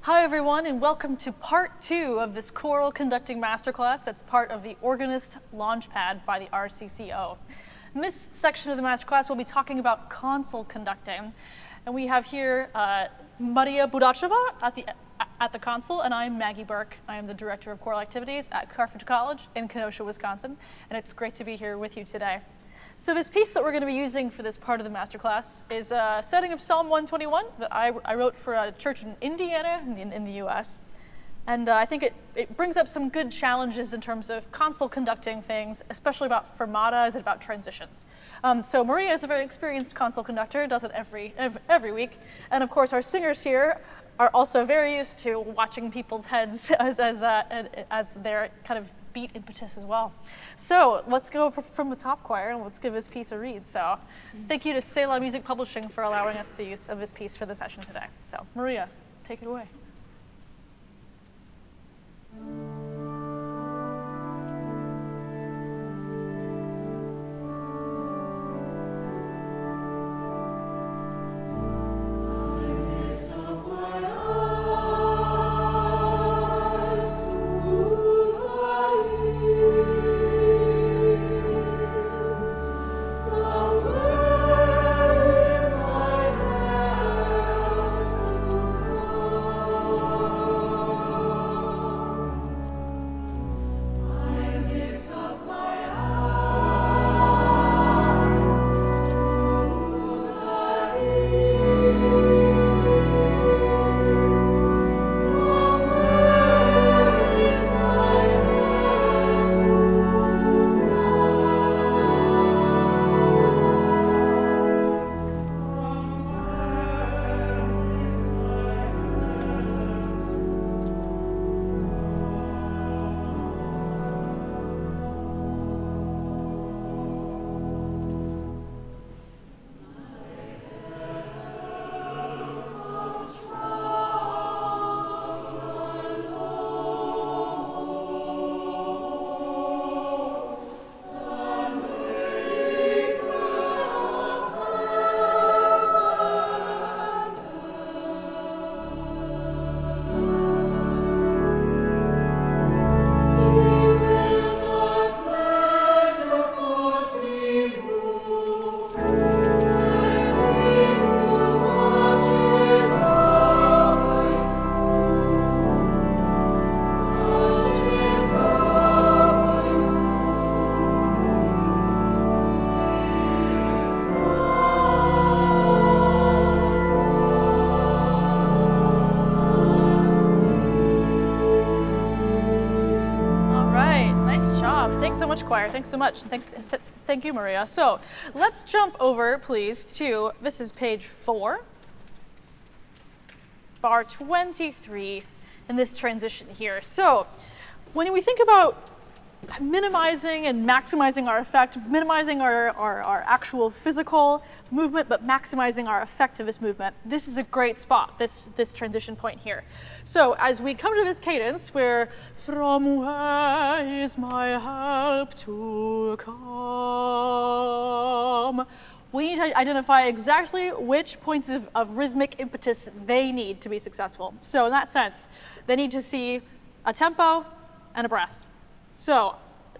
Hi everyone, and welcome to part 2 of this choral conducting masterclass that's part of the Organist Launchpad by the RCCO. In this section of the masterclass, we'll be talking about console conducting. And we have here Maria Budacheva at the console, and I'm Maggie Burk. I am the Director of Choral Activities at Carthage College in Kenosha, Wisconsin, and it's great to be here with you today. So this piece that we're going to be using for this part of the masterclass is a setting of Psalm 121 that I wrote for a church in Indiana in the US. And I think it brings up some good challenges in terms of console conducting things, especially about fermatas and about transitions. So Maria is a very experienced console conductor, does it every week. And of course, our singers here are also very used to watching people's heads as their kind of beat impetus as well. So let's go from the top choir and let's give this piece a read. So thank you to Selah Music Publishing for allowing us the use of this piece for the session today. So Maria, take it away. Choir. Thanks so much. Thank you, Maria. So let's jump over, please, to, this is page 4, bar 23, in this transition here. So when we think about minimizing and maximizing our effect, minimizing our actual physical movement, but maximizing our effect of this movement, this is a great spot, this transition point here. So as we come to this cadence where from where is my help to come, we need to identify exactly which points of rhythmic impetus they need to be successful. So in that sense, they need to see a tempo and a breath. So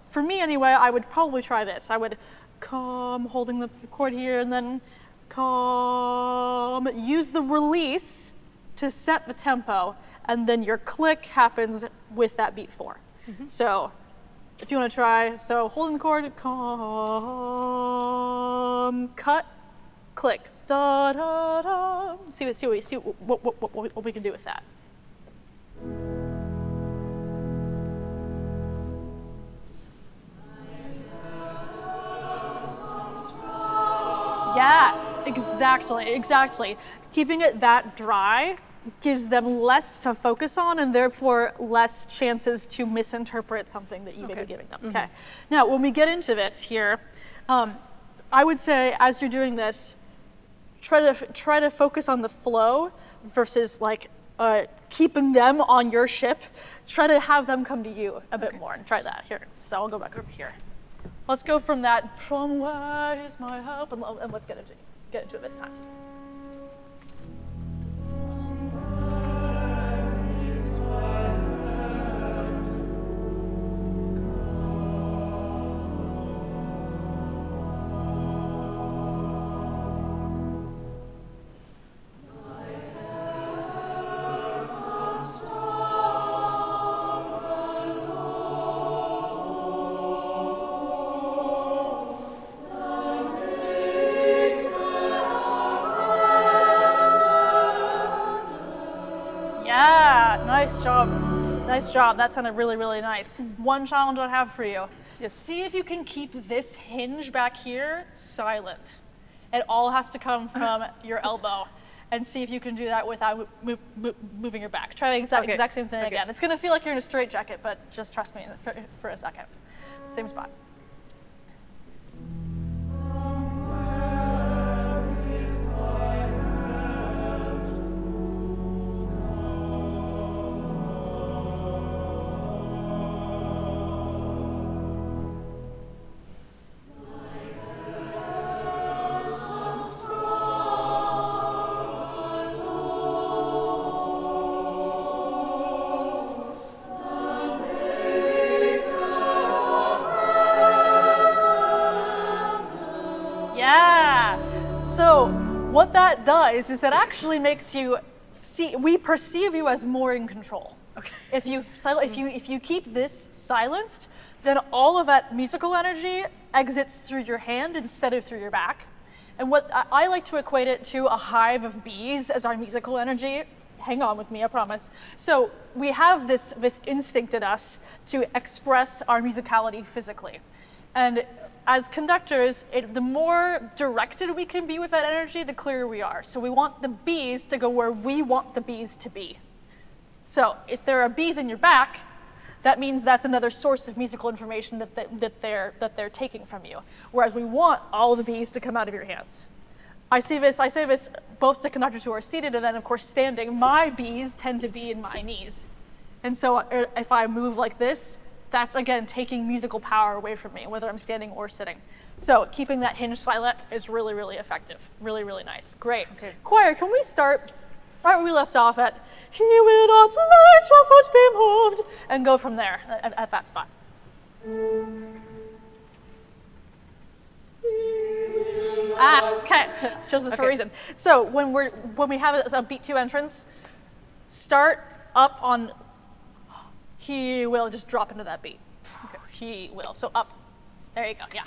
for me anyway, I would probably try this. I would come, holding the chord here, and then come, use the release to set the tempo, and then your click happens with that beat 4. Mm-hmm. So if you want to try, so holding the chord, come, cut, click, da da da. See what we can do with that. Yeah, exactly. Keeping it that dry gives them less to focus on and therefore less chances to misinterpret something that you may be giving them. Mm-hmm. Okay. Now, when we get into this here, I would say as you're doing this, try to focus on the flow versus like keeping them on your ship. Try to have them come to you a bit more and try that here. So I'll go back over here. Let's go from that, from where is my help, and let's get into it this time. job. Nice job. That sounded really, really nice. One challenge I have for you. Yes. See if you can keep this hinge back here silent. It all has to come from your elbow. And see if you can do that without moving your back. Try the exact same thing again. It's going to feel like you're in a straitjacket, but just trust me for a second. Same spot. What that does is it actually makes you see, we perceive you as more in control. Okay. If you keep this silenced, then all of that musical energy exits through your hand instead of through your back. And what I like to equate it to a hive of bees as our musical energy. Hang on with me, I promise. So we have this instinct in us to express our musicality physically. And as conductors, the more directed we can be with that energy, the clearer we are. So we want the bees to go where we want the bees to be. So if there are bees in your back, that means that's another source of musical information that they're taking from you. Whereas we want all of the bees to come out of your hands. I say this both to conductors who are seated and then of course standing. My bees tend to be in my knees. And so if I move like this, that's again taking musical power away from me, whether I'm standing or sitting. So keeping that hinge silent is really, really effective. Really, really nice. Great. Okay. Choir, can we start right where we left off at "He will not let your foot be moved," and go from there at that spot. Okay. Chose this for a reason. So when we have a beat 2 entrance, start up on "He will," just drop into that beat. Okay. He will. So up. There you go. Yeah.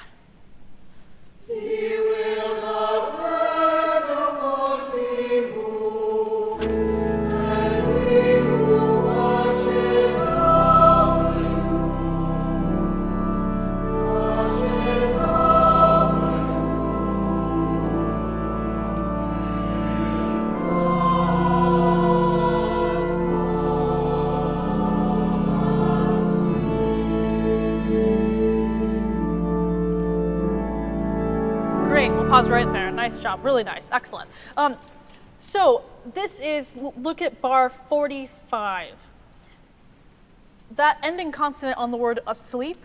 He will not let your foot be moved, and he who watches over you, watches over Great, we'll pause right there. Nice job, really nice, excellent. So this is, look at bar 45. That ending consonant on the word asleep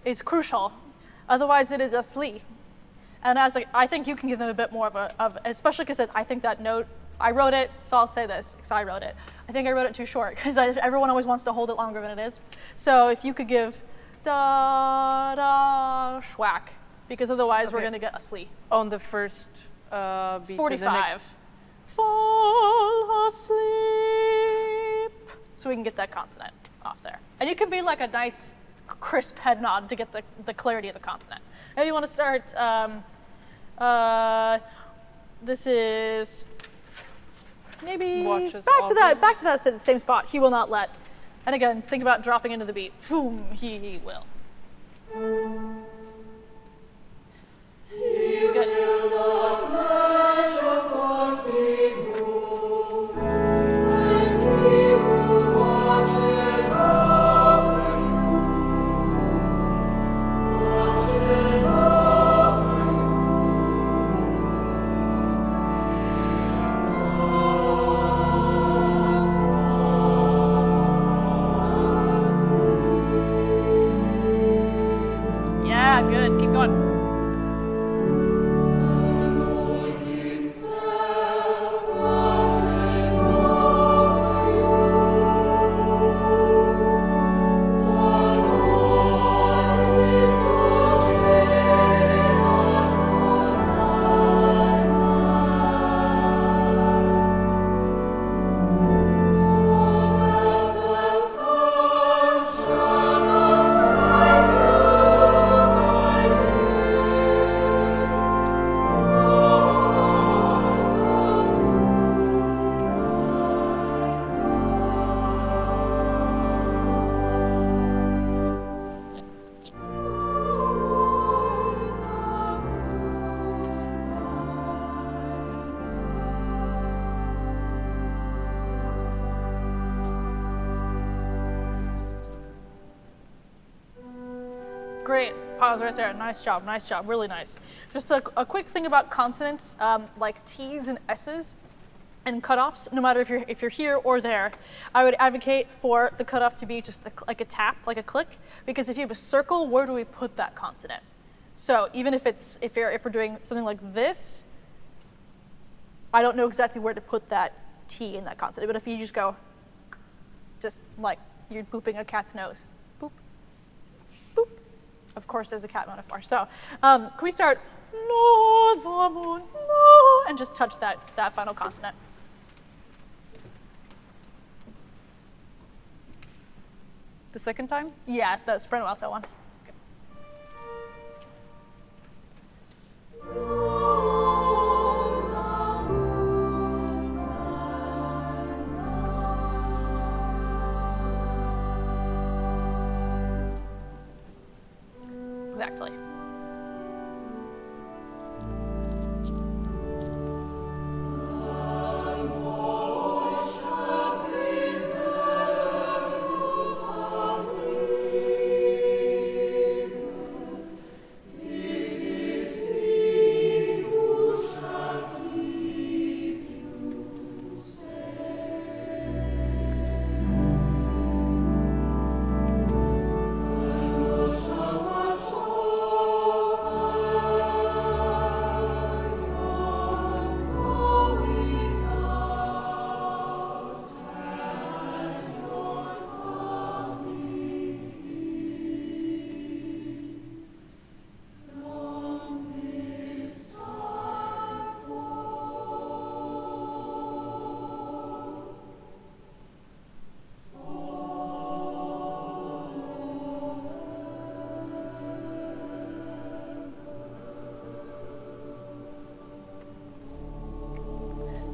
is crucial. Otherwise it is asleep. And I think you can give them a bit more of especially because I think that note, I wrote it, so I'll say this, because I wrote it. I think I wrote it too short, because everyone always wants to hold it longer than it is. So if you could give da, da, schwack, because otherwise we're going to get asleep. On the first beat. 45. The next. Fall asleep. So we can get that consonant off there. And you can be like a nice crisp head nod to get the clarity of the consonant. Maybe you want to start, this is maybe back to that same spot. He will not let. And again, think about dropping into the beat. Boom, he will. He will not let your foot be moved, and he who watches over you, watches over you. Yeah. Great. Pause right there. Nice job. Nice job. Really nice. Just a quick thing about consonants, like T's and S's and cutoffs. No matter if you're here or there, I would advocate for the cutoff to be just like a tap, like a click. Because if you have a circle, where do we put that consonant? So even if we're doing something like this, I don't know exactly where to put that T in that consonant. But if you just go, just like you're booping a cat's nose, boop, boop. Of course, there's a cat metaphor. So can we start, no, the moon, no, and just touch that final consonant. The second time? Yeah, the soprano alto one. Exactly.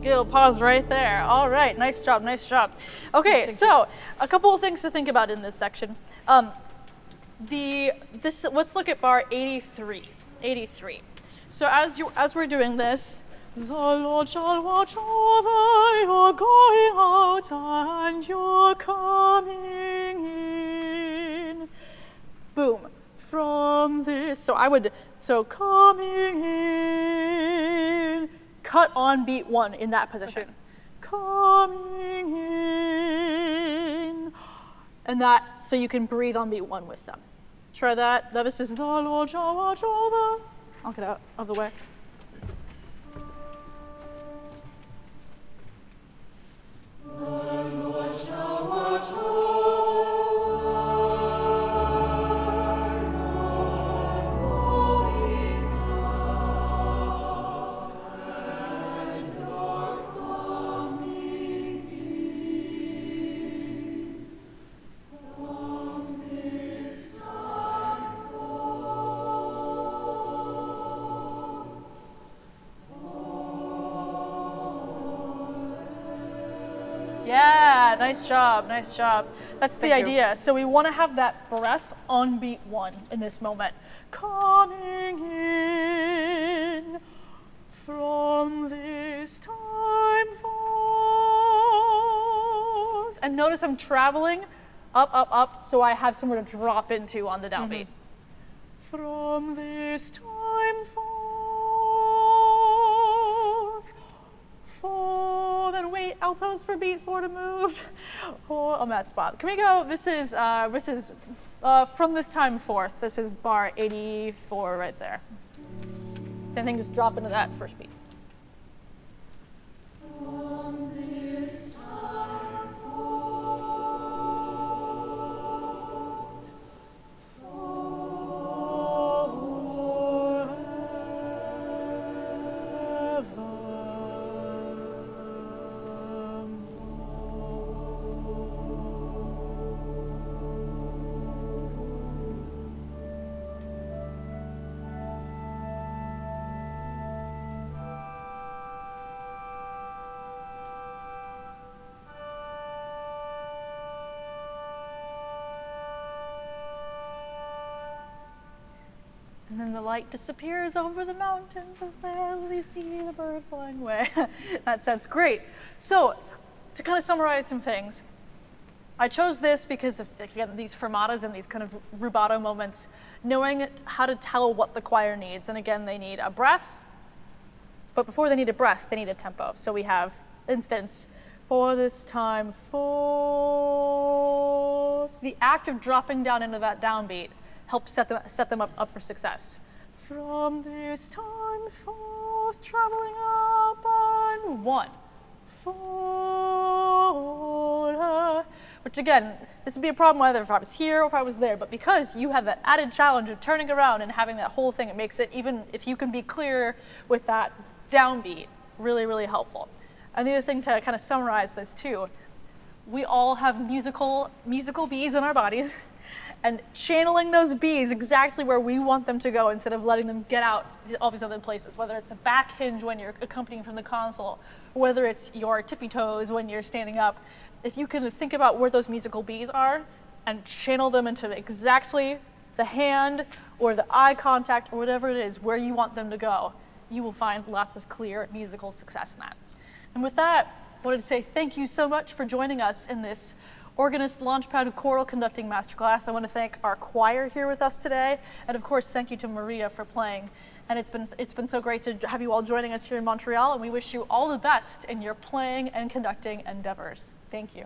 Gil, pause right there. All right, nice job, nice job. Okay, so a couple of things to think about in this section. Let's look at bar 83. 83. So as we're doing this, the Lord shall watch over your going out and your coming in. Boom. From this, so coming in. Cut on beat 1 in that position. Okay. Coming in. And that, so you can breathe on beat 1 with them. Try that. This is the Lord shall watch over. I'll get out of the way. The Lord shall watch over. Yeah, nice job, nice job. That's the idea. So we want to have that breath on beat 1 in this moment. Coming in from this time forth. And notice I'm traveling up, up, up, so I have somewhere to drop into on the downbeat. From this time forth. Then wait, altos for beat 4 to move. On that spot. Can we go? This is from this time forth. This is bar 84 right there. Same thing, just drop into that first beat. From this time forth, And then the light disappears over the mountains as you see the bird flying away. That sounds great. So, to kind of summarize some things, I chose this because of, again, these fermatas and these kind of rubato moments, knowing how to tell what the choir needs. And again, they need a breath, but before they need a breath, they need a tempo. So we have instance, for this time forth. The act of dropping down into that downbeat helps set them up for success. From this time forth, traveling up and 1, 4, which again, this would be a problem whether if I was here or if I was there, but because you have that added challenge of turning around and having that whole thing, it makes it, even if you can be clear with that downbeat, really, really helpful. And the other thing to kind of summarize this too, we all have musical bees in our bodies, and channeling those bees exactly where we want them to go instead of letting them get out all these other places, whether it's a back hinge when you're accompanying from the console, or whether it's your tippy toes when you're standing up. If you can think about where those musical bees are and channel them into exactly the hand or the eye contact or whatever it is where you want them to go, you will find lots of clear musical success in that. And with that, I wanted to say thank you so much for joining us in this Organist Launchpad choral conducting masterclass. I want to thank our choir here with us today, and of course, thank you to Maria for playing. And it's been so great to have you all joining us here in Montreal, and we wish you all the best in your playing and conducting endeavors. Thank you.